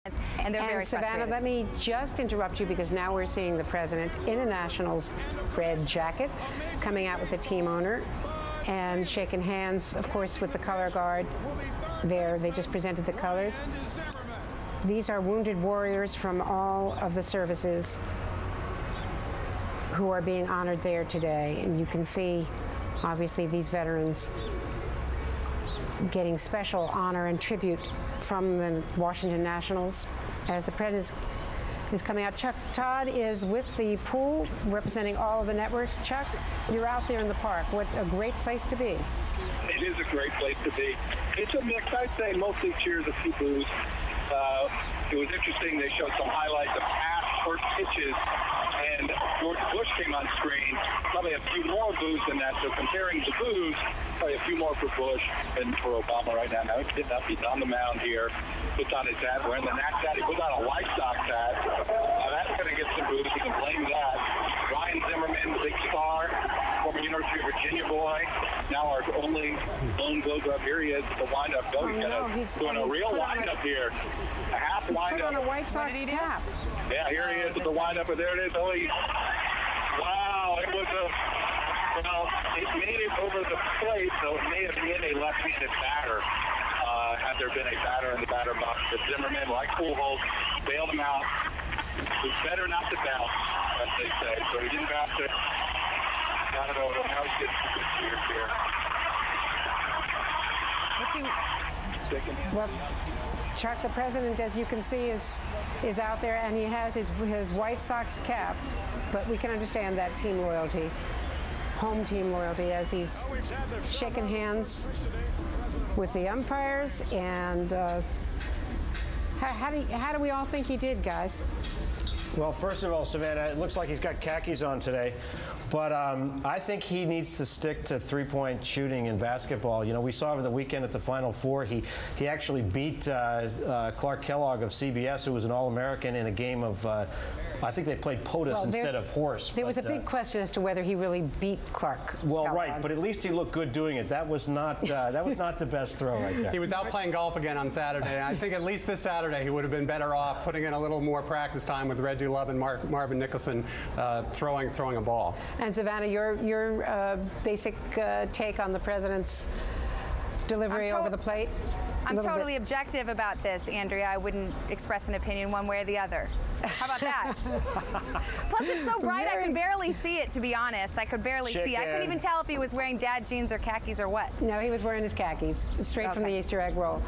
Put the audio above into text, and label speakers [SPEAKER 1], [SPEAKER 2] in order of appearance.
[SPEAKER 1] And they're very
[SPEAKER 2] Savannah,
[SPEAKER 1] frustrated.
[SPEAKER 2] let me just interrupt you because now we're seeing the president in a Nationals red jacket coming out with the team owner and shaking hands, of course, with the color guard there. They just presented the colors. These are wounded warriors from all of the services who are being honored there today. And you can see, obviously, these veterans getting special honor and tribute from the Washington Nationals as the president is coming out. Chuck Todd is with the pool representing all of the networks. Chuck, you're out there in the park. What a great place to be.
[SPEAKER 3] It is a great place to be. It's a mix. I'd say mostly cheers, a few boos. It was interesting. They showed some highlights of past first pitches, and George Bush came on screen. Probably a few more boos than that. So comparing the boos, probably a few more for Bush than for Obama right now. Now he's on the mound here. Puts on his hat, wearing the Nats hat. He puts on a White Sox hat. That's going to get some boos. You can blame that. Ryan Zimmerman, the big star, former University of Virginia boy. Now our only lone Globe up here. He is the windup. He's doing a real windup here. A half
[SPEAKER 2] He's
[SPEAKER 3] windup.
[SPEAKER 2] Put on a White Sox cap.
[SPEAKER 3] Yeah, here he is with the windup, and there it is. Oh, wow, it was it made it over the plate, so it may have been a left-handed batter. Had there been a batter in the batter box, but Zimmerman, like Pujols, bailed him out. It was better not to bounce, as they say. So he didn't bounce it. Got it over. Now he's getting some good cheers here.
[SPEAKER 2] Well, Chuck, the president, as you can see, is out there, and he has his White Sox cap. But we can understand that team loyalty, home team loyalty, as he's shaking hands with the umpires. And how do we all think he did, guys?
[SPEAKER 4] Well, first of all, Savannah, it looks like he's got khakis on today. But I think he needs to stick to three-point shooting in basketball. You know, we saw over the weekend at the Final Four, he actually beat Clark Kellogg of CBS, who was an All-American, in a game of, I think they played POTUS instead of horse.
[SPEAKER 2] There was a big question as to whether he really beat Clark Kellogg.
[SPEAKER 4] Right, but at least he looked good doing it. That was not the best throw right there.
[SPEAKER 5] He was out playing golf again on Saturday. And I think at least this Saturday he would have been better off putting in a little more practice time with Reggie Love and Marvin Nicholson throwing a ball.
[SPEAKER 2] And Savannah, your basic take on the president's delivery over the plate?
[SPEAKER 1] I'm totally objective about this, Andrea. I wouldn't express an opinion one way or the other. How about that? Plus, it's so bright I could barely see it, to be honest. I could barely see. I couldn't even tell if he was wearing dad jeans or khakis or what.
[SPEAKER 2] No, he was wearing his khakis, straight from the Easter egg roll.